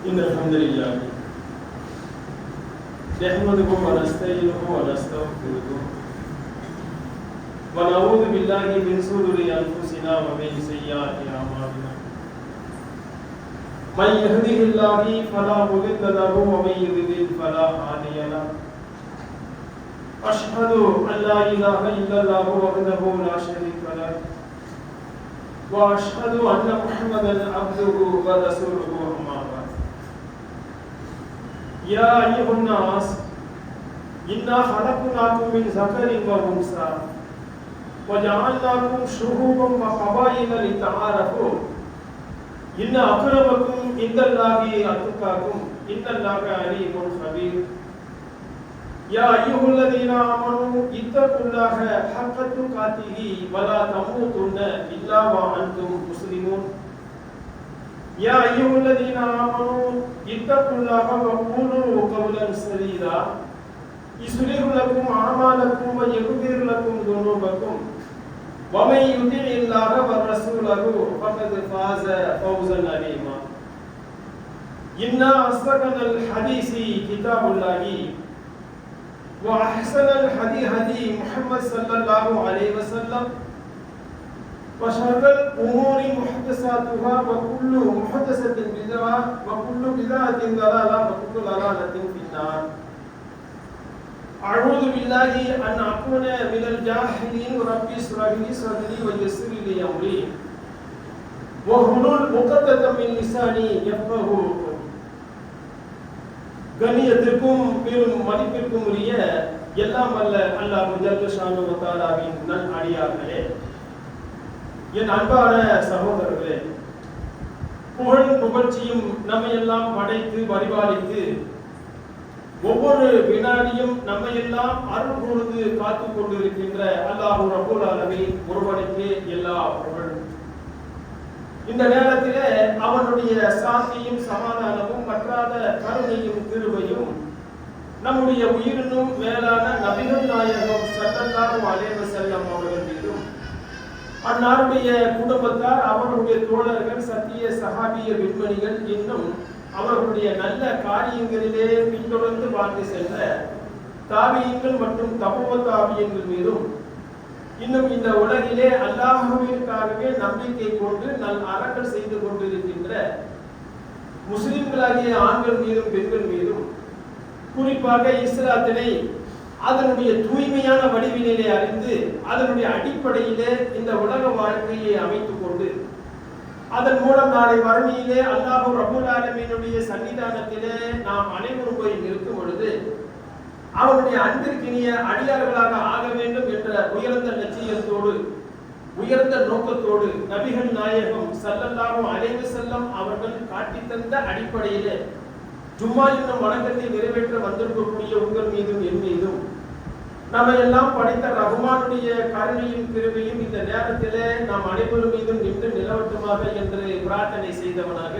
إن الحمد لله نحمده ونستعينه ونستغفره ونعوذ بالله من شرور أنفسنا ومن سيئات أعمالنا من يهده الله فلا مضل له ومن يضلل فلا هادي له أشهد أن لا إله إلا الله وحده لا شريك له وأشهد أن محمدا عبده ورسوله أما بعد يا أيها الناس إنا خلقناكم من ذكر وأنثى وجعلناكم شعوبا وقبائل لتعارفوا إن أكرمكم عند الله أتقاكم إن الله عليم خبير يا أيها الذين آمنوا اتقوا الله حق تقاته ولا تموتن إلا وأنتم مسلمون يا أيها الذين آمنوا اتقوا الله وقولوا قولا سديدا يصلح لكم أعمالكم ويغفر لكم ذنوبكم ومن يطع الله ورسوله فقد فاز فوزا عظيما إن أصدق الحديث كتاب الله وأحسن الهدي هدي محمد صلى الله عليه وسلم وشر الأمور محدثاتها وكل محدثة بدعة وكل بدعة ضلالة وكل ضلالة في النار أعوذ بالله أن أكون من الجاهلين ربي اشرح لي صدري ويسر لي أمري واحلل عقدة من لساني يفقهوا கண்ணியத்திற்கும் பெரும் மதிப்பிற்கும் உரிய எல்லாம் வல்ல அல்லாஹ் ஜல்ல ஷானு வ தஆலாவின் நல் அடியார்களே, என் அன்பான சகோதரர்களே, புகழும் புகழ்ச்சியும் நம்மையெல்லாம் படைத்து பரிபாலித்து ஒவ்வொரு வினாடியும் நம்மையெல்லாம் அருள் பொழுது காத்துக் கொண்டிருக்கின்ற அல்லாஹ் ரப்பல் ஆலமீன் ஒருவனுக்கே எல்லா புகழும். இந்த நேரத்திலே அவனுடைய சாந்தியும் சமாதானமும் பற்றாத கருணையும் கிருபையும் நம்முடைய உயிரினும் மேலான நபிகள் நாயகம் ஸல்லல்லாஹு அலைஹி வஸல்லம் அவர்கள் மீதும் அன்னாருடைய குடும்பத்தார் அவர்களுடைய தோழர்கள் சத்திய சஹாபிய விண்மணிகள் இன்னும் அவர்களுடைய நல்ல காரியங்களிலே பின்தொடர்ந்து வாழ்ந்து சென்ற தாபியீன்கள் மற்றும் தபுவ தாபியீன்கள் மீதும் இன்னும் இந்த உலகிலே அல்லாஹ்விற்காகவே நம்பிக்கை கொண்டு நல் அறங்கள் செய்து கொண்டிருக்கின்ற முஸ்லிம்களாகிய ஆண்கள் மீதும் பெண்கள் மீதும் குறிப்பாக இஸ்லாத்தினை அதனுடைய தூய்மையான வடிவிலே அறிந்து அதனுடைய அடிப்படையிலே இந்த உலக வாழ்க்கையை அமைத்துக் கொண்டு அதன் மூலம் நாளை மறுமையிலே அல்லாஹ் ரப்பல் ஆலமீனுடைய சன்னிதானத்திலே நாம் அனைவரும் போய் நிற்கும் பொழுது அவனுடைய அன்பிற்கினிய அடியார்களாக ஆக வேண்டும் என்ற உயர்ந்த லட்சியத்தோடு உயர்ந்த நோக்கத்தோடு நபிகள் நாயகம் ஸல்லல்லாஹு அலைஹி வஸல்லம் அவர்கள் காட்டி தந்த அடிப்படையிலே ஜும்மா என்னும் வணக்கத்தை நிறைவேற்ற வந்திருக்கக்கூடிய உங்கள் மீதும் என் மீதும் நம்ம எல்லாம் படைத்த ரஹ்மானுடைய கருணையும் கிருபையும் இந்த நேரத்திலே நாம் அனைவரும் மீதும் நின்று நிலவட்டுமாக என்று பிரார்த்தனை செய்தவனாக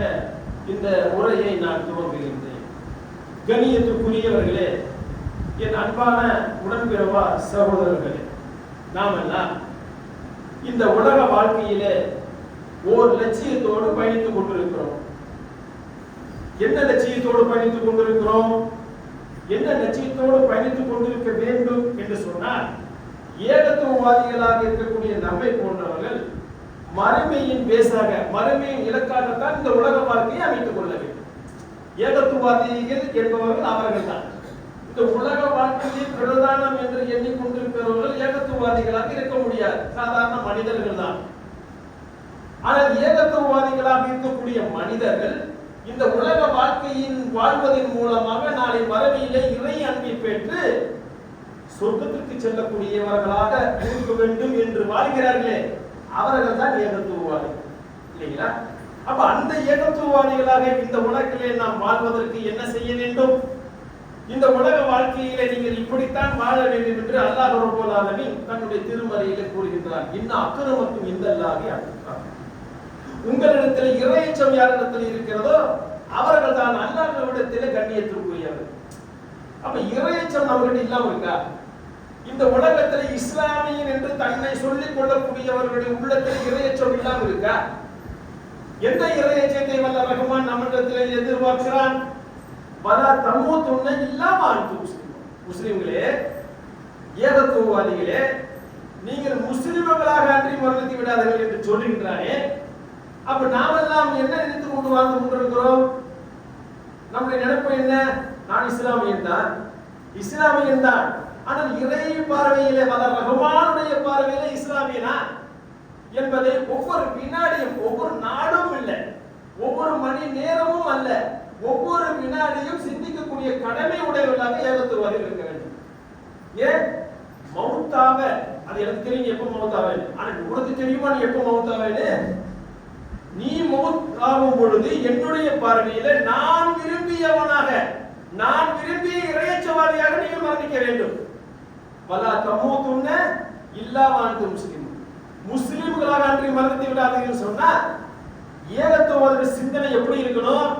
இந்த உரையை நான் துவங்குகின்றேன். கண்ணியத்துக்குரியவர்களே, என் அன்பான உடன்பிறவா சகோதரர்களே, நாமெல்லாம் இந்த உலக வாழ்க்கையிலே ஓர் லட்சியத்தோடு பயணித்துக் கொண்டிருக்கிறோம். என்ன லட்சியத்தோடு பயணித்துக் கொண்டிருக்கிறோம்? என்ன லட்சியத்தோடு பயணித்துக் கொண்டிருக்க வேண்டும் என்று சொன்னால், ஏகத்துவவாதிகளாக இருக்கக்கூடிய நம்மை போன்றவர்கள் மறுமையின் பேசாக மறுமையின் இலக்காகத்தான் இந்த உலக வாழ்க்கையை அமைத்துக் கொள்ள வேண்டும். ஏகத்துவவாதிகள் என்பவர்கள் அவர்கள் தான். இந்த உலக வாழ்க்கையில் பிரதானம் என்று எண்ணிக்கொண்டிருக்கிறவர்கள் ஏகத்துவவாதிகளாக இருக்க முடியாது, சாதாரண மனிதர்கள் தான். ஆனால் ஏகத்துவவாதிகளாக இருக்கக்கூடிய மனிதர்கள் இந்த உலக வாழ்க்கையின் வாழ்வதன் மூலமாக நாளை மறுமையிலே இறை அன்பை பெற்று சொர்க்கத்திற்கு செல்லக்கூடியவர்களாக இருக்க வேண்டும் என்று வாழ்கிறார்களே, அவர்கள் தான் ஏகத்துவவாதிகள், இல்லைங்களா? அப்ப அந்த ஏகத்துவவாதிகளாக இந்த உலகிலே நாம் வாழ்வதற்கு என்ன செய்ய வேண்டும்? இந்த உலக வாழ்க்கையிலே நீங்கள் இப்படித்தான் வாழ வேண்டும் என்று அல்லாஹ் ரப்பல் ஆலமீன் தன்னுடைய திருமறையிலே கூறுகின்றார். இன்ன அக்ரமக்கும் இந்தல்லாஹி அத்காக்கும். உங்களிடத்தில் இறையச்சம் யாரிடத்தில் இருக்கிறதோ அவர்கள் தான் அல்லாஹ்விடத்திலே கண்ணியத்திற்குரியவர்கள். அப்ப இறையச்சம் நம்மகிட்ட இல்லாம இருக்கா? இந்த உலகத்தில் இஸ்லாமியன் என்று தன்னை சொல்லிக் கொள்ளக்கூடியவர்களுடைய உள்ளத்தில் இறையச்சம் இல்லாம இருக்கா? எந்த இறையச்சத்தை வல்ல ரஹ்மான் நம்மிடத்தில் எதிர்பார்க்கிறான்? வலா தமூதுன்ன இல்லா வ அன்தும் முஸ்லிமூன். முஸ்லிம்களே, ஏகத்துவவாதிகளே, நீங்கள் முஸ்லிம்களாக அன்றி மரணித்து விடாதீர்கள் என்று சொல்லுகின்றானே, அப்ப நாமெல்லாம் என்ன நினைத்து கொண்டு வாழ்ந்து கொண்டிருக்கிறோம்? நம்முடைய நினைப்பு என்ன? நான் இஸ்லாமியன் தான், இஸ்லாமியன் தான். ஆனால் இறை பார்வையிலே வல்ல ரஹ்மானுடைய பார்வையிலே இஸ்லாமியனா என்பதை ஒவ்வொரு வினாடியும், ஒவ்வொரு நாடும் இல்லை, ஒவ்வொரு மணி நேரமும் அல்ல, ஒவ்வொரு வினாடியும் சிந்திக்கக்கூடிய கடமை உடையவர்களாக ஏகத்துவவாதிகள் இருக்க வேண்டும். ஏன்? மௌத்தாவ, அது எனக்கு தெரியும் எப்ப மௌத்தாவேன்னு. ஆனா உனக்கு தெரியுமா நீ எப்ப மௌத்தாவேன்னு? நீ மௌத்தாகும் பொழுது என்னுடைய பார்வையில நான் விரும்பியவனாக, நான் விரும்பிய இறையச்சவாதியாக நீங்கள் மரணிக்க வேண்டும். வலா தமூதுன்ன இல்லா வ அன்தும் முஸ்லிமூன். முஸ்லிம்களாக அன்றி மரணித்து விடாதீர்கள் சொன்னா ஏகத்துவவாத சிந்தனை எப்படி இருக்கணும்?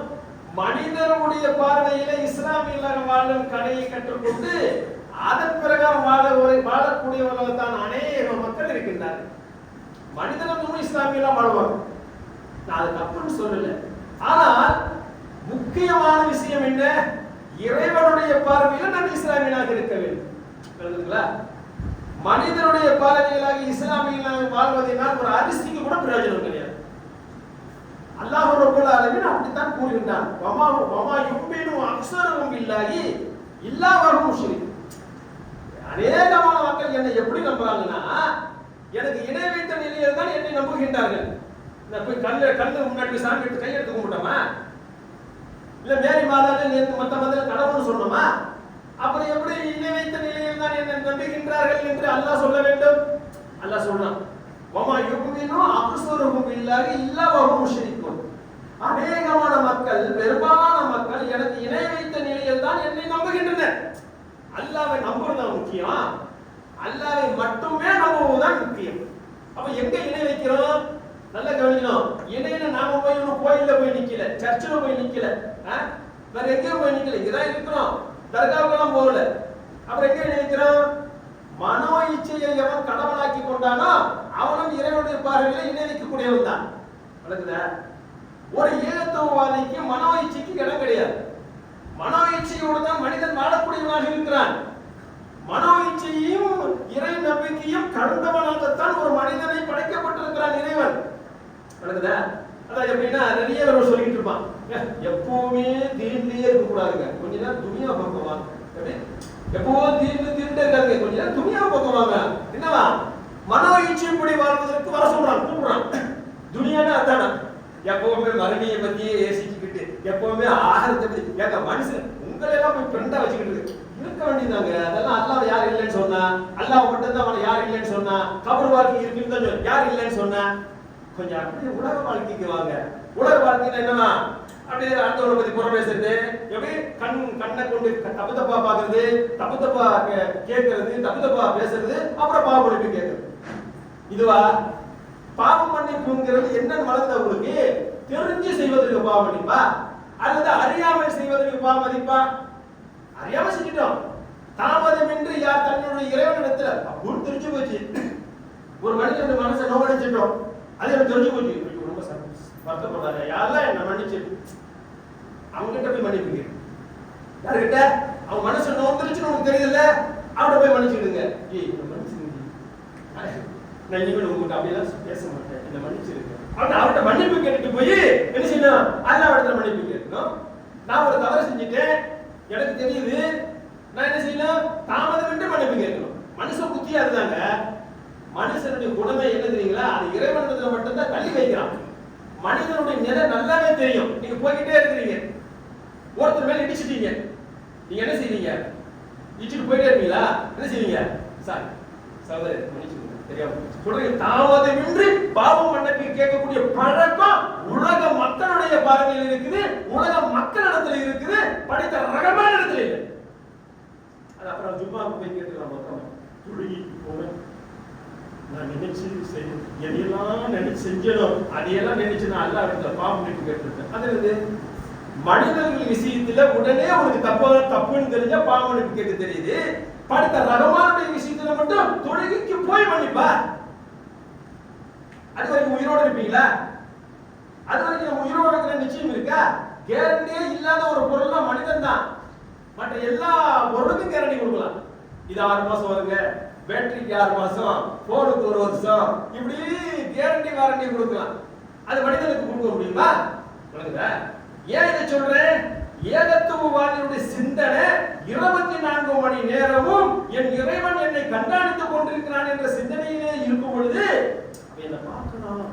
மனிதனுடைய பார்வையில இஸ்லாமியர்களாக வாழும் கடையை கற்றுக்கொண்டு அதன் பிரகாரம் வாழக்கூடியவர்களாக தான் அநேக மக்கள் இருக்கின்றார்கள். மனிதனும் இஸ்லாமியெல்லாம் வாழ்வாங்க, நான் அது தப்புன்னு சொல்லல. ஆனால் முக்கியமான விஷயம் என்ன? இறைவனுடைய பார்வையில் நான் இஸ்லாமியனாக இருக்க வேண்டும். மனிதனுடைய பார்வையிலாக இஸ்லாமியனாக வாழ்வதனால் ஒரு அரிசிக்கு கூட பிரயோஜனம் கிடையாது. அல்லாஹ் ரப்பல் ஆலமீன் அப்படித்தான் கூறுகின்றான். வமா யுமினு அக்ஸருஹும் பில்லாஹி இல்லா வஹும் முஷ்ரிக். அநேகமான மக்கள் என்னை எப்படி நம்புறாங்கன்னா, எனக்கு இணை வைத்த நிலையில் தான் என்னை நம்புகின்றார்கள். நான் போய் கல்லு முன்னாடி சாமி எடுத்து கை எடுத்து கும்பிட்டோமா? இல்ல மேரி மாதாவில் நேற்று மற்ற மதத்தில் கடவுள்னு சொன்னோமா? அப்புறம் எப்படி இணை வைத்த நிலையில் தான் என்னை நம்புகின்றார்கள் என்று அல்லாஹ் சொல்ல வேண்டும்? அல்லாஹ் சொல்றான், வமா யுமினு அக்ஸருஹும் பில்லாஹி இல்லா வஹும் முஷ்ரிகூன். அநேகமான மக்கள், பெரும்பாலான மக்கள் எனக்கு இணை வைத்த நிலையில் தான் என்னை நம்புகின்றனர். அல்லாஹ்வை நம்புறது முக்கியம், அல்லாஹ்வை மட்டுமே நம்புவதுதான் முக்கியம். அப்ப எங்க இணை வைக்கிறோம்? நல்லா கவனிக்கணும். இணையில நாம போய் கோயில்ல போய் நிக்கல, சர்ச்சில் போய் நிக்கல, வேற எங்கேயும் போய் நிக்கல, இங்கதான் இருக்கிறோம், தர்காவுக்கெல்லாம் போகல. அப்புறம் எங்க இணை வைக்கிறோம்? மனோ இச்சையை எவன் கடவுளாக்கி கொண்டானோ அவனும் இறைவனுடைய பார்வையில இணை வைக்கக்கூடியவன் தான். ஒரு ஏகத்துவவாதிக்கு மனோ இச்சைக்கு இடம் கிடையாது. மனோ இச்சையோடு தான் மனிதன் வாழக்கூடியவனாக இருக்கிறான். மனோ இச்சையும் இறை நம்பிக்கையும் கலந்தவனாகத்தான் ஒரு மனிதனை படைக்கப்பட்டிருக்கிறான் இறைவன். அதான் எப்படின்னா நிறைய பேர் சொல்லிட்டு இருப்பான், எப்பவுமே தீர்ந்தே இருக்க கூடாதுங்க, கொஞ்ச நேரம் துனியா பக்கம் வாங்க. எப்பவோ தீர்ந்துட்டே இருக்காங்க, கொஞ்ச நேரம் துனியா பக்கம் வாங்க. என்னவா? மனோ இச்சைப்படி வாழ்வதற்கு வர சொல்றான், கூப்பிடுறான். துனியானா அதானா? எப்பவுமே மறுமையை பத்தியே யோசிச்சுக்கிட்டு, எப்பவுமே ஆகாரத்தை பத்தி ஏங்க மனுஷன் உங்களை எல்லாம் போய் ஃப்ரெண்டா வச்சுக்கிட்டு இருக்க வேண்டியதாங்க. அதெல்லாம் அல்லாஹ் யார் இல்லைன்னு சொன்னா? அல்லாஹ் மட்டும் தான் அவனை யார் இல்லைன்னு சொன்னா? கபர் வாழ்க்கை இருக்குன்னு தான் யார் இல்லைன்னு சொன்னா? கொஞ்சம் அப்படியே உலக வாழ்க்கைக்கு வாங்க. உலக வாழ்க்கையில என்னவா? அப்படியே அடுத்தவங்களை பத்தி புறம் பேசுறது, எப்படி கண்ணை கொண்டு தப்பு தப்பா பாக்குறது, தப்பு தப்பா கேட்கறது, தப்பு தப்பா பேசுறது, அப்புறம் பாவ மன்னிப்பு கேட்கறது. இதுவா? பாவ மன்னிப்புங்கிறது என்னன்னு வளர்ந்த உங்களுக்கு தெரிஞ்சு செய்வதற்கு பாவ மன்னிப்பா அல்லது அறியாமல் செய்வதற்கு பாவ மன்னிப்பா? அறியாம செஞ்சிட்டோம், தாமதமின்றி யார் தன்னுடைய இறைவனிடத்துல அப்படின்னு தெரிஞ்சு போச்சு. ஒரு மனிதனுடைய மனசை நோவடிச்சிட்டோம், அது எனக்கு தெரிஞ்சு போச்சு, ரொம்ப வருத்தப்படுறாரு, யாரெல்லாம் என்ன மன்னிச்சு அவங்க கிட்ட போய் மன்னிப்புங்க. யாருகிட்ட? அவன் மனசு நோந்துருச்சுன்னு உனக்கு தெரியுதுல்ல, அவன்கிட்ட போய் மன்னிச்சுடுங்க. நான் இனிமேல் உங்ககிட்ட அப்படியெல்லாம் பேச மாட்டேன், என்ன மன்னிச்சிருங்க. அவர்கிட்ட மன்னிப்பு கேட்டுட்டு போய் என்ன செய்யணும்? அல்லாஹ் இடத்துல மன்னிப்பு கேட்கணும். நான் ஒரு தவறு செஞ்சுட்டேன், எனக்கு தெரியுது, நான் என்ன செய்யணும்? தாமதமின்றி மன்னிப்பு கேட்கணும். மனுஷ புத்தி அதுதாங்க. மனுஷனுடைய குணமே என்ன தெரியுங்களா? அது இறைவனிடத்துல மட்டும்தான் தள்ளி வைக்கிறான். மனிதனுடைய நிலை நல்லாவே தெரியும். நீங்க போய்கிட்டே இருக்கிறீங்க, ஒருத்தர் மேல இடிச்சிட்டீங்க, நீங்க என்ன செய்வீங்க? இடிச்சிட்டு போயிட்டே இருக்கீங்களா? என்ன செய்வீங்க? சார் சகோதரர் மன்னிச்சுக்கோங்க, தெரியாம சொல்றீங்க. தாமதமின்றி பாவம் மன்னிப்பு கேட்கக்கூடிய பழக்கம் உலக மக்களுடைய பார்வையில் இருக்குது, உலக மக்களிடத்துல இருக்குது, படித்த ரகமான இடத்துல இல்லை. அது அப்புறம் ஜும்மாவுக்கு போய் கேட்டுக்கலாம். மக்கள் துருகி போன நான் நினைச்சு எதையெல்லாம் நினைச்சு செஞ்சனும் அதையெல்லாம் நினைச்சு நான் அல்லா இடத்துல பாவம் மன்னிப்பு கேட்டிருக்கேன். அது இருந்து மனிதர்கள் விஷயத்துல உடனே உனக்கு தப்புன்னு தெரிஞ்சா பாவ மன்னிப்பு கேட்டு தெரியுது. படித்த ரகமானுடைய விஷயத்துல மட்டும் தொழுகைக்கு போய் மன்னிப்பா? அது வரைக்கும் உயிரோடு இருப்பீங்களா? அது வரைக்கும் நம்ம உயிரோட இருக்கிற நிச்சயம் இருக்கா? கேரண்டியே இல்லாத ஒரு பொருள்னா மனிதன் தான். மற்ற எல்லா பொருளுக்கும் கேரண்டி கொடுக்கலாம். இது 6 மாசம் வருங்க, பேட்டரிக்கு 6 மாசம், போனுக்கு 1 வருஷம், இப்படி கேரண்டி வாரண்டி கொடுக்கலாம். அது மனிதனுக்கு கொடுக்க முடியுமா? ஏன் இதை சொல்றேன்? ஏகத்துவவாதியுடைய சிந்தனை 24 மணி நேரமும் என் இறைவன் என்னை கண்காணித்துக் கொண்டிருக்கிறான் என்ற சிந்தனையிலே இருக்கும் பொழுது என்னை பார்க்கணும்,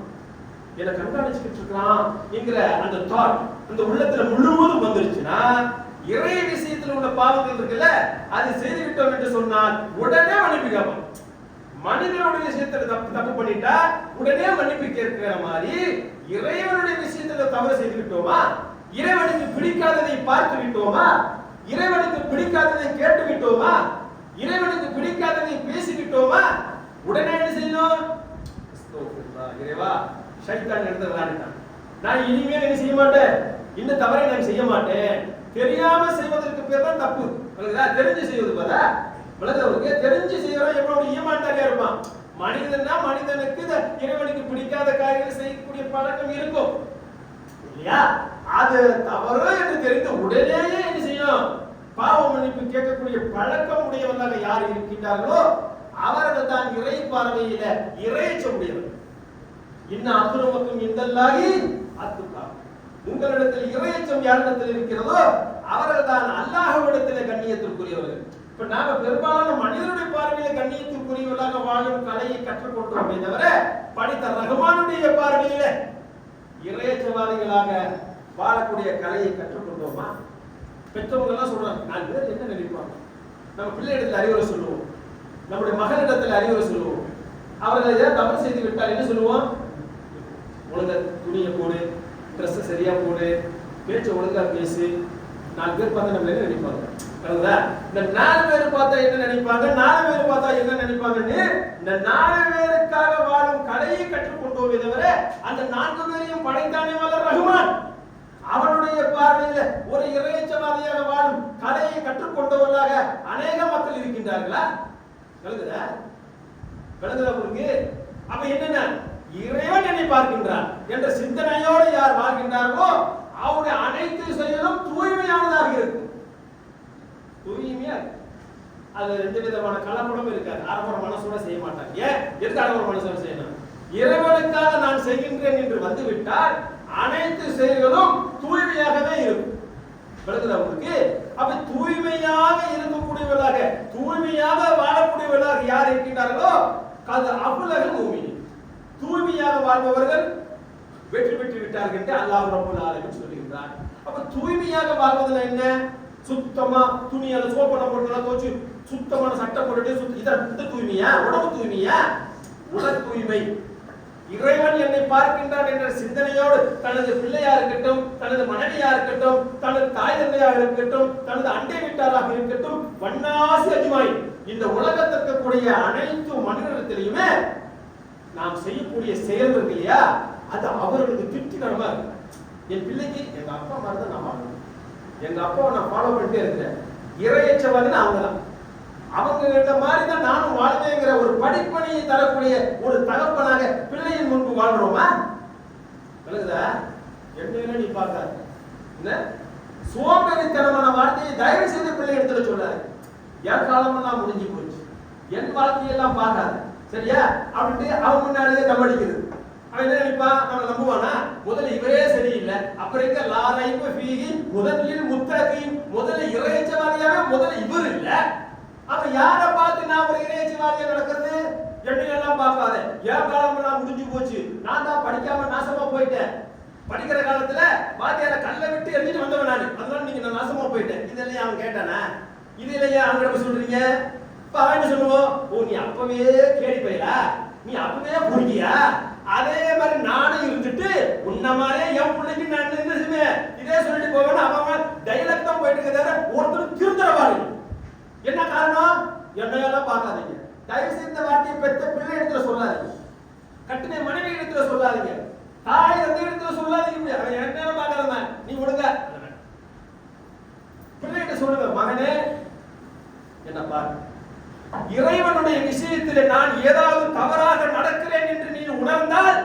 என்னை கண்காணிச்சுக்கிட்டு இருக்கான் என்கிற அந்த தாட் அந்த உள்ளத்துல முழுவதும் வந்துருச்சுன்னா, இறை விஷயத்தில் உள்ள பாவங்கள் இருக்குல்ல, அது செய்துவிட்டோம் என்று சொன்னால் உடனே மன்னிப்பு கேட்போம். மனிதனுடைய விஷயத்துல தப்பு பண்ணிட்டா உடனே மன்னிப்பு கேட்கிற மாதிரி இறைவனுடைய விஷயத்துல தவறு செய்து விட்டோமா, இறைவனுக்கு பிடிக்காததை பார்த்து விட்டோமா, இறைவனுக்கு பிடிக்காததை கேட்டு விட்டோமா, இறைவனுக்கு பிடிக்காததை பேசி விட்டோமா, உடனே என்ன செய்யணும்? இறைவா, ஷைத்தான் எடுத்துறான், நான் இனிமேல் என்ன செய்ய மாட்டேன், இந்த தவறை நான் செய்ய மாட்டேன். தெரியாம செய்வதற்கு பேர் தான் தப்பு. தெரிஞ்சு செய்வது பார்த்தா விளக்குறவருக்கு தெரிஞ்சு செய்யறோம் எவ்வளவு ஈமான்தாரியா இருப்பான். மனிதன்னா மனிதனுக்கு இறைவனுக்கு பிடிக்காத காரியங்களை செய்யக்கூடிய பழக்கம் இருக்கும் இல்லையா? அது தவறு என்று தெரிந்து உடனேயே என்ன செய்யணும்? பாவ மன்னிப்பு கேட்கக்கூடிய பழக்கம் உடையவர்களாக யார் இருக்கின்றார்களோ அவர்கள் தான் இறை பார்வையில இறைச்ச முடியவர். இன்னும் அக்ரமக்கும் இந்தல்லாகி அத்துக்கா, உங்களிடத்தில் இறையச்சம் யாரிடத்தில் இருக்கிறதோ அவர்கள் தான் அல்லாஹ்விடத்தில் கண்ணியத்திற்குரியவர்கள். இப்ப நாம பெரும்பாலான மனிதனுடைய பார்வையில கண்ணியத்திற்குரியவர்களாக வாழும் கலையை கற்றுக்கொண்டோமே தவிர படித்த ரஹ்மானுடைய பார்வையில இறையச்சவாதிகளாக வாழக்கூடிய கலையை கற்றுக்கொண்டோமா? பெற்றவங்க எல்லாம் சொல்றாங்க, 4 பேர் என்ன நினைப்பாங்க? நம்ம பிள்ளையிடத்தில் அறிவுரை சொல்லுவோம், நம்முடைய மகளிடத்தில் அறிவுரை சொல்லுவோம். அவர்கள் ஏதாவது தவறு செய்து விட்டால் என்ன சொல்லுவோம்? ஒழுங்கா துணியை போடு, ட்ரெஸ் சரியா போடு, பேச்ச ஒழுங்கா பேசு. 4 பேர் பார்த்தா நம்ம என்ன நினைப்பாங்க? இந்த 4 பேர் பார்த்தா என்ன நினைப்பாங்க, 4 பேர் பார்த்தா என்ன நினைப்பாங்கன்னு இந்த 4 பேருக்காக வாழும் கலையை கற்றுக்கொண்டோமே தவிர அந்த 4 பேரையும் படைத்தானே வல்ல ரஹ்மான் அவனுடைய பார்வையில ஒரு இறையச்சவாதியாக வாழும் கலையை கற்றுக்கொண்டவர்களாக அநேக மக்கள் இருக்கின்றார்களா? விளங்குதா? உங்களுக்கு அப்ப என்னன்னா, இறைவன் என்னை பார்க்கின்றான் என்ற சிந்தனையோடு யார் வாழ்கின்றார்களோ அவருடைய அனைத்து செயலும் தூய்மையானதாக இருக்கும். தூய்மையா அது எந்த விதமான கலப்படமும் இருக்காது. ஆரம்பர மனசோட செய்ய மாட்டாங்க. ஏன்? எதுக்கு ஆரம்பர மனசோட செய்யணும்? இறைவனுக்காக நான் செய்கின்றேன் என்று வந்துவிட்டால் அனைத்து செயல்களும் தூய்மையாகவே இருக்கும். விளக்குதா உங்களுக்கு? அப்ப தூய்மையாக இருக்கக்கூடியவர்களாக, தூய்மையாக வாழக்கூடியவர்களாக யார் இருக்கின்றார்களோ அது அபுலகல் மூமின். தூய்மையாக வாழ்பவர்கள் வெற்றி பெற்று விட்டார்கள் என்று அல்லாஹ் ரப்பல் ஆலமீன் சொல்லுகிறார். அப்ப தூய்மையாக வாழ்வதுல என்ன? சுத்தமா துணியால சோப்பெல்லாம் போட்டு தோச்சு சுத்தமான சட்டை போட்டுட்டு இந்த தூய்மையா? உடம்பு தூய்மையா? உடல் தூய்மை. இறைவன் என்னை பார்க்கின்றான் என்ற சிந்தனையோடு தனது பிள்ளையா இருக்கட்டும், தனது மனைவியா இருக்கட்டும், தனது தாய் தந்தையாக இருக்கட்டும், தனது அண்டை வீட்டாராக இருக்கட்டும், வண்ணாசி அஜ்மாய் இந்த உலகத்திற்கு கூடிய அனைத்து மனிதர்களிலுமே நாம் செய்யக்கூடிய செயல் இருக்கு இல்லையா, அது அவர்களுக்கு திருப்திகரமா இருக்கு. என் பிள்ளைக்கு எங்க அப்பா மாதிரி தான் நான் வாழணும், எங்க அப்பாவை நான் ஃபாலோ பண்ணிட்டே இருக்கிறேன், இறையச்சவாதின்னு அவங்க தான், அவங்க மாதிரி தான் நானும் வாழ்வேங்கிற ஒரு படிப்பணியை தரக்கூடிய ஒரு தகப்பனாக பிள்ளையின் முன்பு வாழ்றோமா? விளக்குதா? என்ன நீ பார்க்காத சோம்பேறித்தனமான வார்த்தையை தயவு செய்து பிள்ளை இடத்துல சொல்லாரு. என் காலமெல்லாம் முடிஞ்சு போச்சு, என் வாழ்க்கையெல்லாம் பார்க்காது சரியா அப்படின்ட்டு அவன் முன்னாடியே தம்மடிக்கிறது. அவன் என்ன நினைப்பான்? நம்ம நம்புவானா? முதல்ல இவரே சரியில்லை, அப்புறம் எங்க லாரைப்பு ஃபீஹி முதலில் முத்தகீன், முதல்ல இறையச்சவாதியாவே முதல்ல இவர் இல்ல, அப்ப யாரை பார்த்து நான் ஒரு இறையச்சவாதியா நடக்கிறது? எல்லாம் பார்க்காத, என் காலமெல்லாம் முடிஞ்சு போச்சு, நான் தான் படிக்காம நாசமா போயிட்டேன், படிக்கிற காலத்துல வாத்தியார கல்லை விட்டு எரிஞ்சிட்டு வந்தவன் நான், அதனால நீங்க நான் நாசமா போயிட்டேன். இதெல்லாம் அவன் கேட்டானா? இது இல்லையா அவங்க சொல்றீங்க? இப்ப அவன் என்ன சொல்லுவோம்? ஓ நீ அப்பவே கேடி போயிடா, நீ அப்பவே போய்கியா, அதே மாதிரி நானும் இருந்துட்டு உன்ன மாதிரியே என் பிள்ளைக்கு நான் என்ன செய்வேன் இதே சொல்லிட்டு போவேன்னு அவன் டைலாக் தான் போயிட்டு இருக்க, ஒருத்தர் திருந்தரவாரு. என்ன காரணம்? என்னையெல்லாம் பார்க்காதீங்க, தயவு செய்து இந்த வார்த்தையை பெற்ற பிள்ளை இடத்துல சொல்லாதீங்க, கட்டின மனைவி இடத்துல சொல்லாதீங்க, தாய் தந்தை இடத்துல சொல்லாதீங்க. அவன் என்ன பார்க்காதவன், நீ ஒழுங்க பிள்ளைகிட்ட சொல்லுங்க, மகனே என்ன பாரு, இறைவனுடைய விஷயத்தில் நான் ஏதாவது தவறாக நடக்கிறேன் என்று நீ உணர்ந்தால்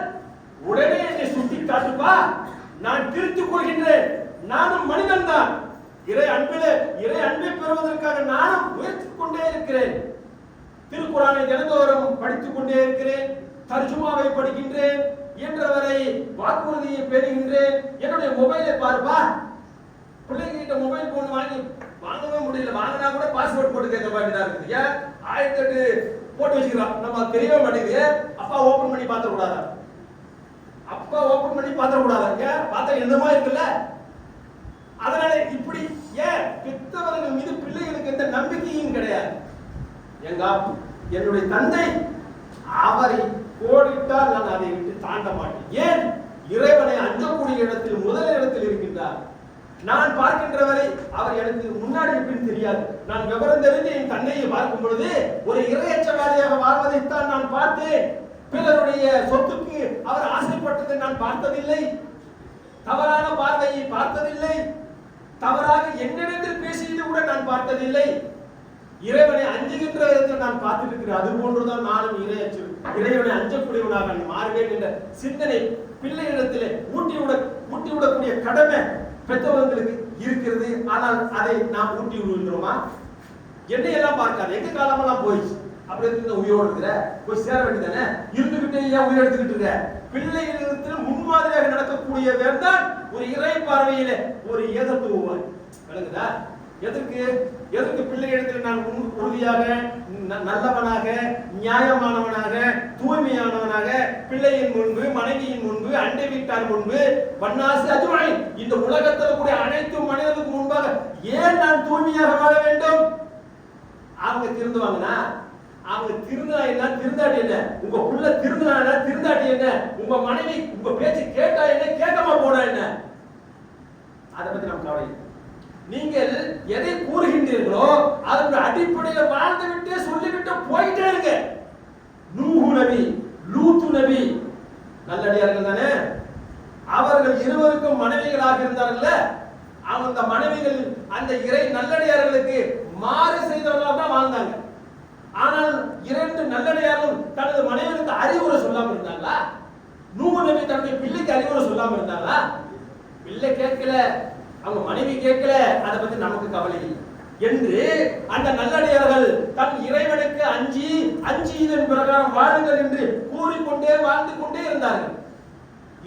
உடனே என்னை சுட்டி காட்டுப்பா. வா, நான் திருத்திக் கொள்கின்றேன், நானும் மனிதன் தான், இறை அன்பை பெறுவதற்காக நானும் முயற்சி கொண்டே இருக்கிறேன், திருக்குர்ஆனை தினந்தோறும் படித்துக் கொண்டே இருக்கிறேன், தர்ஜுமாவை படிக்கின்றேன், இயன்றவரை வாக்குறுதியை பெறுகின்றேன், என்னுடைய மொபைலை பார்ப்பா, பிள்ளைகிட்ட மொபைல் போன் வாங்கவே முடியல, வாங்கினா கூட பாஸ்வேர்ட் போட்டு கேட்க வேண்டியதா இருக்குது. ஏன் 1008 போட்டு வச்சுக்கிறான், நம்ம தெரியவே மாட்டேங்குது. அப்பா ஓபன் பண்ணி பார்த்த கூடாதா? அப்பா ஓபன் பண்ணி பார்த்த கூடாதா? ஏன் பார்த்தா என்னமா இருக்குல்ல? அதனால இப்படி ஏன் பெற்றவர்கள் மீது பிள்ளைகளுக்கு எந்த நம்பிக்கையும் கிடையாது. என்னுடைய தந்தை அவரை கோடிட்டால் நான் அதை விட்டு தாண்ட மாட்டேன். ஏன்? இறைவனை அஞ்சக்கூடிய இடத்தில் முதல் இடத்தில் இருக்கின்றார். நான் பார்க்கின்றவரை அவர் எனக்கு முன்னாடி எப்படின்னு தெரியாது. நான் விவரம் தெரிந்து என் தன்னையை பார்க்கும் பொழுது ஒரு இறையச்சவாதியாக வாழ்வதைத்தான் நான் பார்த்தேன். பிறருடைய சொத்துக்கு அவர் ஆசைப்பட்டதை நான் பார்த்ததில்லை, தவறான பார்வையை பார்த்ததில்லை, தவறாக என்னிடத்தில் பேசியது கூட நான் பார்த்ததில்லை. இறைவனை அஞ்சுகின்ற விதத்தில் நான் பார்த்திருக்கிறேன். அது போன்றுதான் நானும் இறைவனை அஞ்சக்கூடியவனாக மாறுவேன் என்ற சிந்தனை பிள்ளைகளிடத்திலே ஊட்டிவிடக்கூடிய கடமை பெற்றவர்களுக்கு இருக்கிறது. ஆனால் அதை நாம் ஊட்டி விடுகின்றோமா? என்னையெல்லாம் பார்க்காது, எங்க காலமெல்லாம் போயிடுச்சு, அப்படி இருந்து உயிரோடு இருக்கிற போய் சேர வேண்டியதானே, இருந்துகிட்டே ஏன் உயிர் எடுத்துக்கிட்டு இருக்க? பிள்ளைகளிடத்தில் முன்மாதிரியாக நடக்கக்கூடியவர் தான் ஒரு இறை பார்வையில ஒரு ஏகத்துவம். விளங்குதா? எதற்கு பிள்ளைகளிடத்தில் நான் உறுதியாக, நல்லவனாக, நியாயமானவனாக, தூய்மையானவனாக, பிள்ளையின் முன்பு, மனைவியின் முன்பு, அண்டை வீட்டார் முன்பு, வண்ணாசி அஜ்மாய், இந்த உலகத்தில் கூடிய அனைத்து மனிதனுக்கு முன்பாக ஏன் நான் தூய்மையாக வாழ வேண்டும்? அவங்க திருந்துவாங்கன்னா, அவங்க திருந்தா என்ன, திருந்தாட்டி என்ன? உங்க புள்ள திருந்தா திருந்தாட்டி என்ன? உங்க மனைவி உங்க பேச்சு கேட்டா என்ன, கேட்காம போனா என்ன? அதை பத்தி நம்ம கவலை. நீங்கள் எதை கூறுகின்றீர்களோ அதன் அடிப்படையில் வாழ்ந்து விட்டு சொல்லிவிட்டு போயிட்டே இருங்க. நூஹு நபி, லூத்து நபி நல்லடியார்கள் தானே, அவர்கள் இருவருக்கும் மனைவிகளாக இருந்தார்கள். அந்த மனைவிகள் அந்த இறை நல்லடியார்களுக்கு மாறு செய்தவர்களாக தான் வாழ்ந்தாங்க. ஆனால் 2 நல்லடியார்களும் தனது மனைவிக்கு அறிவுரை சொல்லாம இருந்தாங்களா? நூஹு நபி தன்னுடைய பிள்ளைக்கு அறிவுரை சொல்லாம இருந்தாங்களா? பிள்ளை கேட்கல, அவங்க மனைவி கேட்கல, அதை பத்தி நமக்கு கவலை இல்லை என்று அந்த நல்லடியார்கள் தன் இறைவனுக்கு அஞ்சி இதன் பிரகாரம் வாழுங்கள் என்று கூறிக்கொண்டே வாழ்ந்து கொண்டே இருந்தார்கள்.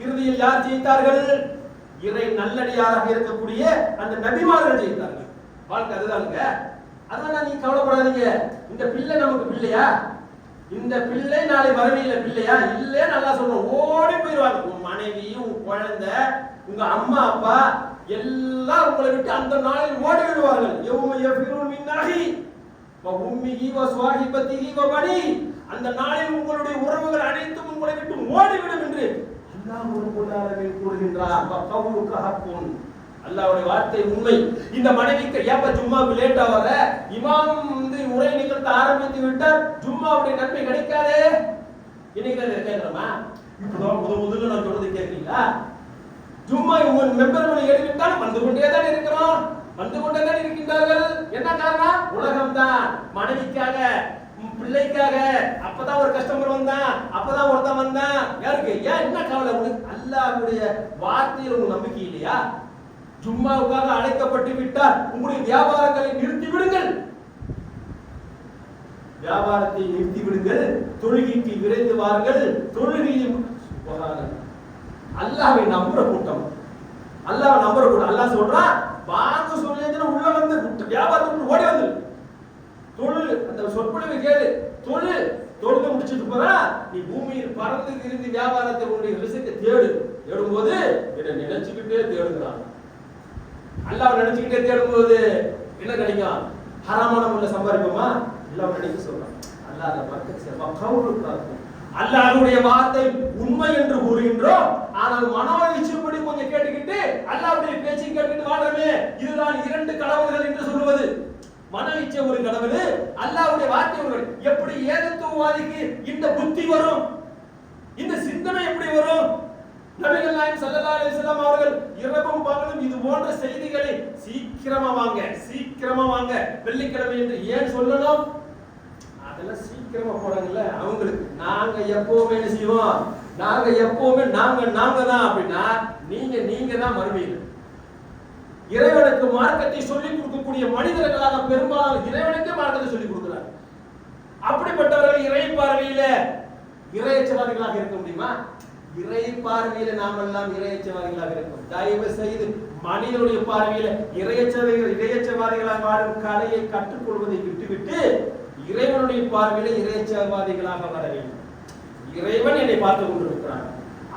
இறுதியில் யார் ஜெயித்தார்கள்? இறை நல்லடியாராக இருக்கக்கூடிய அந்த நபிமார்கள் ஜெயித்தார்கள். வாழ்க்கை அதுதானுங்க. அதனால நீங்க கவலைப்படாதீங்க. இந்த பிள்ளை நமக்கு பிள்ளையா? இந்த பிள்ளை நாளை மறுமையில பிள்ளையா? இல்ல, நல்லா சொல்றோம், ஓடி போயிடுவாங்க. உன் மனைவி, உன் குழந்தை, உங்க அம்மா அப்பா எல்லாம் உங்களை விட்டு அந்த நாளில் ஓடி விடுவார்கள். அந்த நாளில் உங்களுடைய உறவுகள் அனைத்தும் உங்களை விட்டு ஓடிவிடும் என்று அல்லாஹ் கூறுகின்றார். அல்லாஹ்வுடைய வார்த்தை உண்மை. இந்த மனைவிக்கு ஏப்ப ஜும்மாவுக்கு லேட்டா வர, இமாம் உரை நிகழ்த்த ஆரம்பித்து விட்டார், ஜும்மாவுடைய நன்மை கிடைக்காதே. இன்னைக்கு தான் கேட்கிறோமா? இப்பதான் முதல்ல நான் சொல்றது கேட்கிறீங்களா? ஜும்மா மெம்பர்களை எடுத்துட்டால் வந்து கொண்டே தான் இருக்கிறோம், வந்து கொண்டே தான் இருக்கின்றார்கள். என்ன காரணம்? உலகம் தான். மனைவிக்காக, பிள்ளைக்காக. அப்பதான் ஒரு கஸ்டமர் வந்தான், அப்பதான் ஒருத்தன் வந்தான். யாருக்கு? ஏன் என்ன கவலை உனக்கு? அல்லாஹ்வுடைய வார்த்தையில் உங்களுக்கு நம்பிக்கை இல்லையா? ஜும்மாவுக்காக அழைக்கப்பட்டு விட்டால் உங்களுடைய வியாபாரங்களை நிறுத்தி விடுங்கள், வியாபாரத்தை நிறுத்தி விடுங்கள், தொழுகைக்கு விரைந்து வாருங்கள். தொழுகையும் அல்லாஹ்வை நம்புற கூட்டம், அல்லாஹ்வை நம்புற கூட்டம். அல்லாஹ் சொல்றான், வாங்க சொல்லியதுன்னு உள்ள வந்து வியாபாரத்துக்கு ஓடி வந்து தொழில், அந்த சொற்பொழிவை கேளு, தொழுது முடிச்சுட்டு போறா, நீ பூமியில் பறந்து திரிந்து வியாபாரத்தை உன்னுடைய விஷயத்தை தேடும்போது என்னை நினைச்சுக்கிட்டே தேடுகிறான். அல்லாஹ் நினைச்சுக்கிட்டே தேடும்போது என்ன கிடைக்கும்? ஹராமான முறையில சம்பாதிப்போமா? அல்லாஹ் நினைக்க சொல்றான். அல்லாஹ்வுடைய வார்த்தை உண்மை என்று கூறுகின்றோம். ஆனால் மனோ இச்சைப்படி கொஞ்சம் கேட்டுக்கிட்டு அல்லாஹ்வுடைய பேச்சை கேட்டுக்கிட்டு வாழ்றமே, இதுதான் 2 கடவுள்கள் என்று சொல்லுவது. மன இச்சை ஒரு கடவுள், அல்லாஹ்வுடைய வார்த்தை ஒரு. எப்படி ஏகத்துவவாதிக்கு இந்த புத்தி வரும்? இந்த சிந்தனை எப்படி வரும்? நபிகள் நாயகம் ஸல்லல்லாஹு அலைஹி வஸல்லம் அவர்கள் இரவும் பகலும் இது போன்ற செய்திகளை சீக்கிரமா வாங்க வெள்ளிக்கிழமை என்று ஏன் சொல்லணும்? அதெல்லாம் சீக்கிரமா போறாங்கல்ல அவங்களுக்கு. நாங்க எப்பவுமே என்ன செய்வோம்? நாங்க எப்பவுமே நாங்க தான் அப்படின்னா நீங்க தான் மறுமையில் இறைவனுக்கு மார்க்கத்தை சொல்லிக் கொடுக்கக்கூடிய மனிதர்களாக பெரும்பாலும் இறைவனுக்கே மார்க்கத்தை சொல்லிக் கொடுக்கிறார். அப்படிப்பட்டவர்கள் இறை பார்வையில இறையச்சவாதிகளாக இருக்க முடியுமா? இறை பார்வையில நாம் எல்லாம் இறையச்சவாதிகளாக இருக்கும். தயவு செய்து மனிதனுடைய பார்வையில இறையச்சவாதிகளாக வாழும் கலையை கற்றுக்கொள்வதை விட்டுவிட்டு இறைவனுடைய பார்வையில இறையச்சவாதிகளாக வர வேண்டும். இறைவன் என்னை பார்த்துக் கொண்டிருக்கிறான்,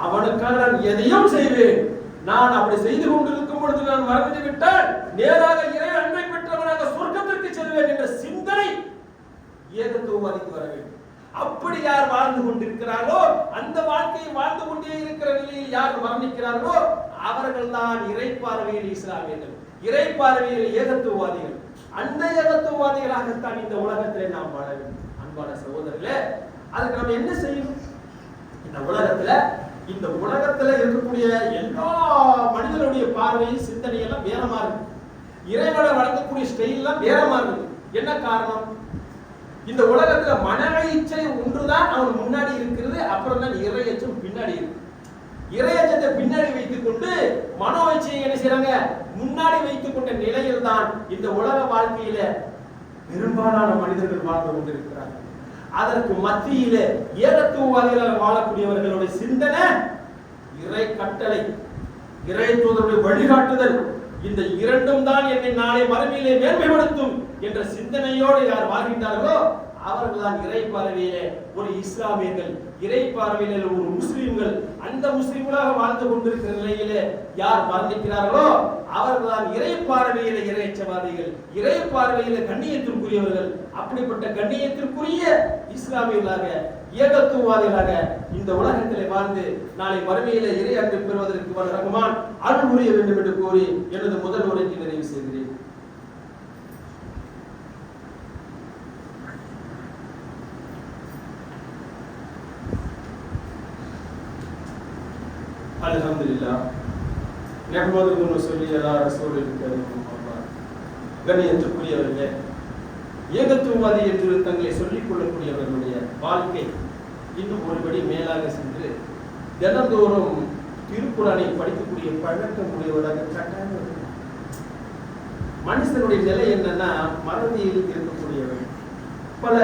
அவனுக்காக நான் எதையும் செய்வேன். நான் அப்படி செய்து கொண்டிருக்கும் பொழுது நான் மறந்து விட்டால் நேராக இறை அன்பை பெற்றவனாக சொர்க்கத்திற்கு செல்வேன் என்ற சிந்தனை ஏகத்துவவாதிக்கு வர வேண்டும். அப்படி யார் வாழ்ந்து கொண்டிருக்கிறார்களோ, அந்த வாழ்க்கையை வாழ்ந்து கொண்டே இருக்கிற நிலையில் யார் மரணிக்கிறார்களோ அவர்கள் தான் இறை பார்வையில் இஸ்லாமியர்கள், இறை பார்வையில் ஏகத்துவவாதிகள். அந்த ஏகத்துவவாதிகளாகத்தான் இந்த உலகத்திலே நாம் வாழ வேண்டும். அன்பான சகோதரர்களே, அதுக்கு நம்ம என்ன செய்யணும்? இந்த உலகத்துல இருக்கக்கூடிய எல்லா மனிதனுடைய பார்வையில் சிந்தனை எல்லாம் வேறமா இருக்கு. இறைவனை வளர்க்கக்கூடிய ஸ்டைல் எல்லாம் வேறமா இருக்கு. என்ன காரணம்? இந்த உலகத்துல மன இச்சை ஒன்றுதான் அவன் முன்னாடி இருக்கிறது, அப்புறம் தான் இறையச்சம் பின்னாடி இருக்கு. இறையச்சத்தை பின்னாடி வைத்துக் கொண்டு மனோ இச்சையை என்ன செய்யறாங்க? முன்னாடி வைத்துக் கொண்ட நிலையில் தான் இந்த உலக வாழ்க்கையில பெரும்பாலான மனிதர்கள் வாழ்ந்து கொண்டிருக்கிறார்கள். அதற்கு மத்தியிலே ஏகத்துவவாதிகளாக வாழக்கூடியவர்களுடைய சிந்தனை இறை கட்டளை, இறை தூதருடைய வழிகாட்டுதல், இந்த இரண்டும் தான் என்னை நாளை மறுமையிலே மேன்மைப்படுத்தும் என்ற சிந்தனையோடு யார் வாழ்கின்றார்களோ அவர்கள் தான் இறை பார்வையிலே ஒரு இஸ்லாமியர்கள், இறை பார்வையிலே ஒரு முஸ்லிம்கள். அந்த முஸ்லிம்களாக வாழ்ந்து கொண்டிருக்கிற நிலையிலே யார் மரணிக்கிறார்களோ அவர்கள் தான் இறை பார்வையிலே இறையச்சவாதிகள், இறை பார்வையிலே கண்ணியத்திற்குரியவர்கள். அப்படிப்பட்ட கண்ணியத்திற்குரிய இஸ்லாமியர்களாக ஏகத்துவவாதிகளாக இந்த உலகத்திலே வாழ்ந்து நாளை மறுமையிலே இறை அன்பை பெறுவதற்கு ரஹ்மான் அருள் புரிய வேண்டும் என்று கூறி எனது முதல் உரைக்கு நிறைவு செய்கிறேன். அல்ஹம்துலில்லாஹ் நஹ்மதுஹு வ நுஸல்லி அலா ரசூலில் கரீம். கண்ணியத்திற்குரியவர்களே, ஏகத்துவவாதி என்று தங்களை சொல்லிக் கொள்ளக்கூடியவர்களுடைய வாழ்க்கை இன்னும் ஒருபடி மேலாக சென்று தினந்தோறும் திருக்குறானை படிக்கக்கூடிய பழக்கம் உடையவராக கட்டாயம். மனுஷனுடைய நிலை என்னன்னா மறதியில் இருக்கக்கூடியவர். பல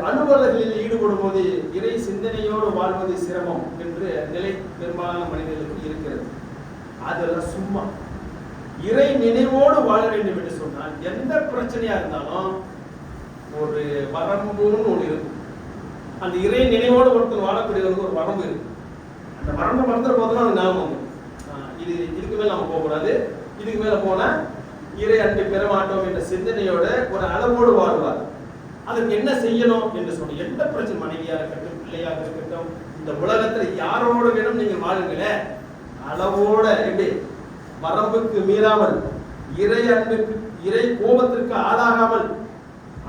அலுவலர்களில் ஈடுபடும் போது இறை சிந்தனையோடு வாழ்வது சிரமம் என்று நிலை பெரும்பாலான மனிதர்களுக்கு இருக்கிறது. அதெல்லாம் சும்மா. இறை நினைவோடு வாழ வேண்டும் என்று சொன்னால் எந்த பிரச்சனையா இருந்தாலும் ஒரு வரம்புன்னு ஒன்று இருக்கும். அந்த இறை நினைவோடு ஒருத்தர் வாழக்கூடியவருக்கு ஒரு வரம்பு இருக்கு. அந்த வரம்பை மறந்துற போதும் அது ஞாபகம் இதுக்கு மேல நம்ம போகக்கூடாது, இதுக்கு மேல போனா இறை அன்பை பெற மாட்டோம் என்ற சிந்தனையோட ஒரு அளவோடு வாழ்வார். அதுக்கு என்ன செய்யணும் என்று சொன்ன எந்த பிரச்சனை, மனைவியாக இருக்கட்டும், பிள்ளையாக இருக்கட்டும், இந்த உலகத்துல யாரோட வேணும் நீங்க வாழுங்களே, அளவோட, எப்படி வரம்புக்கு மீறாமல், இறை அன்புக்கு இறை கோபத்திற்கு ஆளாகாமல்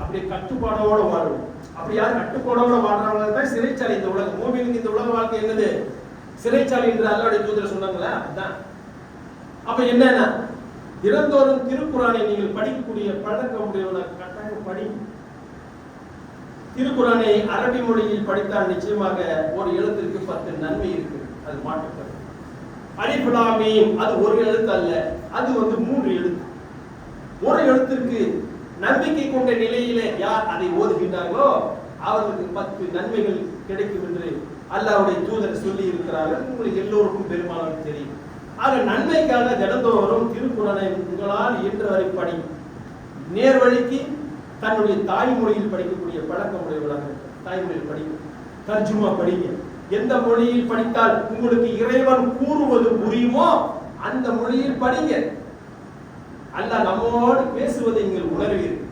அப்படி கட்டுப்பாடோட வாழும். அப்படி யார் கட்டுப்பாடோட வாழ்றாங்க தான் சிறைச்சாலை. இந்த உலகம் மூமினுக்கு இந்த உலக வாழ்க்கை என்னது? சிறைச்சாலை என்று அல்லாஹ்வுடைய தூதர் சொன்னாங்களே, அதுதான். அப்ப என்னன்னா தினந்தோறும் திருக்குறானை நீங்கள் படிக்கக்கூடிய பழக்கம் உடையவர்கள் கட்டாயம் படி. திருக்குறானை அரபி மொழியில் படித்தால் நிச்சயமாக ஒரு எழுத்திற்கு 10 நன்மை இருக்கு. அது மாற்றப்படும். அலிஃப் லாம் மீம் அது ஒரு எழுத்து அல்ல, அது 3 எழுத்து. ஒரு எழுத்திற்கு நம்பிக்கை கொண்ட நிலையிலே யார் அதை ஓதுகின்றார்களோ அவர்களுக்கு 10 நன்மைகள் கிடைக்கும் என்று அல்லாஹ்வுடைய தூதர் சொல்லி இருக்கிறார்கள். உங்களுக்கு எல்லோருக்கும் பெரும்பாலும் தெரியும். ஆக நன்மைக்காக தினந்தோறும் திருக்குறானை உங்களால் இயன்றவரை படி. நேர்வழிக்கு தன்னுடைய தாய்மொழியில் படிக்கக்கூடிய பழக்கம் உடையவர்களாக தாய்மொழியில் படிக்க, தர்ஜுமா படிங்க. எந்த மொழியில் படித்தால் உங்களுக்கு இறைவன் கூறுவது புரியுமோ அந்த மொழியில் படிங்க. அல்லாஹ் நம்மோடு பேசுவதை நீங்கள் உணர்வீர்கள்.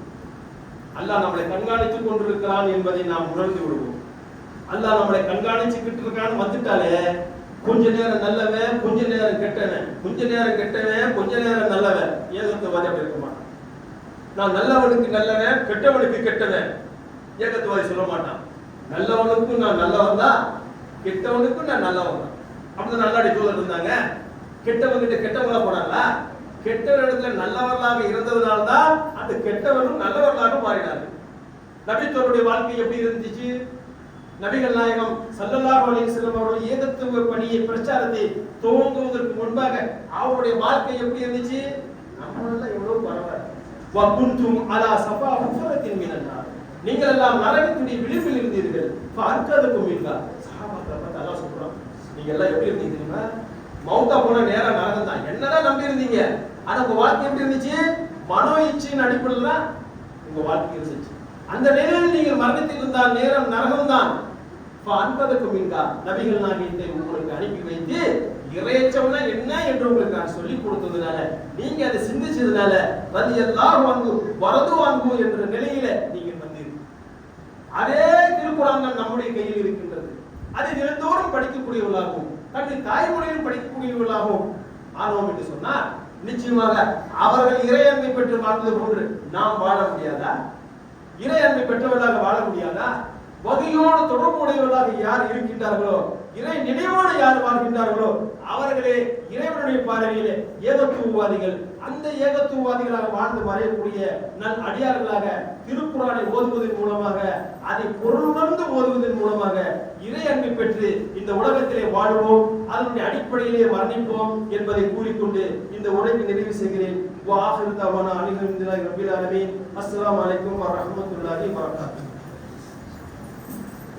அல்லாஹ் நம்மளை கண்காணித்துக் கொண்டிருக்கிறான் என்பதை நாம் உணர்ந்து விடுவோம். அல்லாஹ் நம்மளை கண்காணிச்சுக்கிட்டு இருக்கான்னு வந்துட்டாலே கொஞ்ச நேரம் நல்லவன், கொஞ்ச நேரம் கெட்டவன், கொஞ்ச நேரம் கெட்டவன், கொஞ்ச நேரம் நல்லவன், ஏகத்துவவாதி அப்படி இருக்க மாட்டான். நான் நல்லவனுக்கு நல்லவன், கெட்டவனுக்கு கெட்டவன், ஏகத்துவவாதி சொல்ல மாட்டான். நல்லவனுக்கும் நான் நல்லவன் தான், கெட்டவனுக்கும் நான் நல்லவன் தான். அப்படிதான் நல்லாடி தூதர் இருந்தாங்க. கெட்டவன்கிட்ட கெட்டவங்களா போனாங்களா? கெட்டவனிடத்துல நல்லவர்களாக இருந்ததுனால்தான் அந்த கெட்டவனும் நல்லவர்களாக மாறினார்கள். நபித்தோருடைய வாழ்க்கை எப்படி இருந்துச்சு? நபிகள் நாயகம் ஸல்லல்லாஹு அலைஹி வஸல்லம் அவர்கள் ஏகத்துவ பணியை பிரச்சாரத்தை துவங்குவதற்கு முன்பாக அவருடைய வாழ்க்கை எப்படி இருந்துச்சு? நம்மளெல்லாம் எவ்வளவு பரவாயில்லை. வகுந்தும் அலா சஃபா ஹுஃபரத்தின் மினன்னார், நீங்கள் எல்லாம் நரகத்துடைய விளிம்பில் இருந்தீர்கள். ஃபஅன்கதுக்கும் மின்ஹா, சஹாபாக்களை பார்த்து அல்லாஹ் சொல்றான், நீங்க எல்லாம் எப்படி இருந்தீங்க தெரியுமா? மௌத்தா போன நேரா நரகம் தான். என்னதான் நம்பி இருந்தீங்க, ஆனா உங்க வாழ்க்கை எப்படி இருந்துச்சு? மனோ இச்சையின் அடிப்படையில் தான் உங்க வாழ்க்கை இருந்துச்சு. அந்த நிலையில் நீங்கள் மரணத்தில் இருந்தால் நேரம் நரகம் தான். ஃபஅன்கதுக்கும் மின்ஹா, நபிகள் நாயகத்தை உங்களுக்கு அனுப்பி வைத்து இறையச்சம்னா என்ன என்று உங்களுக்கு நான் சொல்லி கொடுத்ததுனால, நீங்க அதை சிந்திச்சதுனால ரலியல்லாஹு அன்ஹு வரது அன்ஹு என்ற நிலையில நீங்க வந்தீர்கள். அதே திருக்குர்ஆன் நம்முடைய கையில் இருக்கின்றது. அதை தினந்தோறும் படிக்கக்கூடியவர்களாகவும் தன்னுடைய தாய்மொழியில் படிக்கக்கூடியவர்களாகவும் ஆனோம் என்று சொன்னால் நிச்சயமாக அவர்கள் இறையன்மை பெற்று வாழ்ந்தது போன்று நாம் வாழ முடியாதா? இறையன்மை பெற்றவர்களாக வாழ முடியாதா? வகையோடு தொடர்புடையவர்களாக யார் இருக்கின்றார்களோ, இறை நினைவோடு யார் வாழ்கின்றார்களோ அவர்களே இறைவனுடைய பார்வையிலே ஏகத்துவவாதிகள். அந்த ஏகத்துவவாதிகளாக வாழ்ந்து மறையக்கூடிய நல் அடியார்களாக திருக்குர்ஆனை ஓதுவதன் மூலமாக, அதை பொருளுணர்ந்து ஓதுவதன் மூலமாக இறை அன்பை பெற்று இந்த உலகத்திலே வாழ்வோம், அதனுடைய அடிப்படையிலே மரணிப்போம் என்பதை கூறிக்கொண்டு இந்த உரையை நிறைவு செய்கிறேன். வ ஆகிரு தஅவானா அல்ஹம்துலில்லாஹி ரப்பில் ஆலமீன். அஸ்ஸலாமு அலைக்கும் வ ரஹ்மத்துல்லாஹி வ பரகாத்துஹு.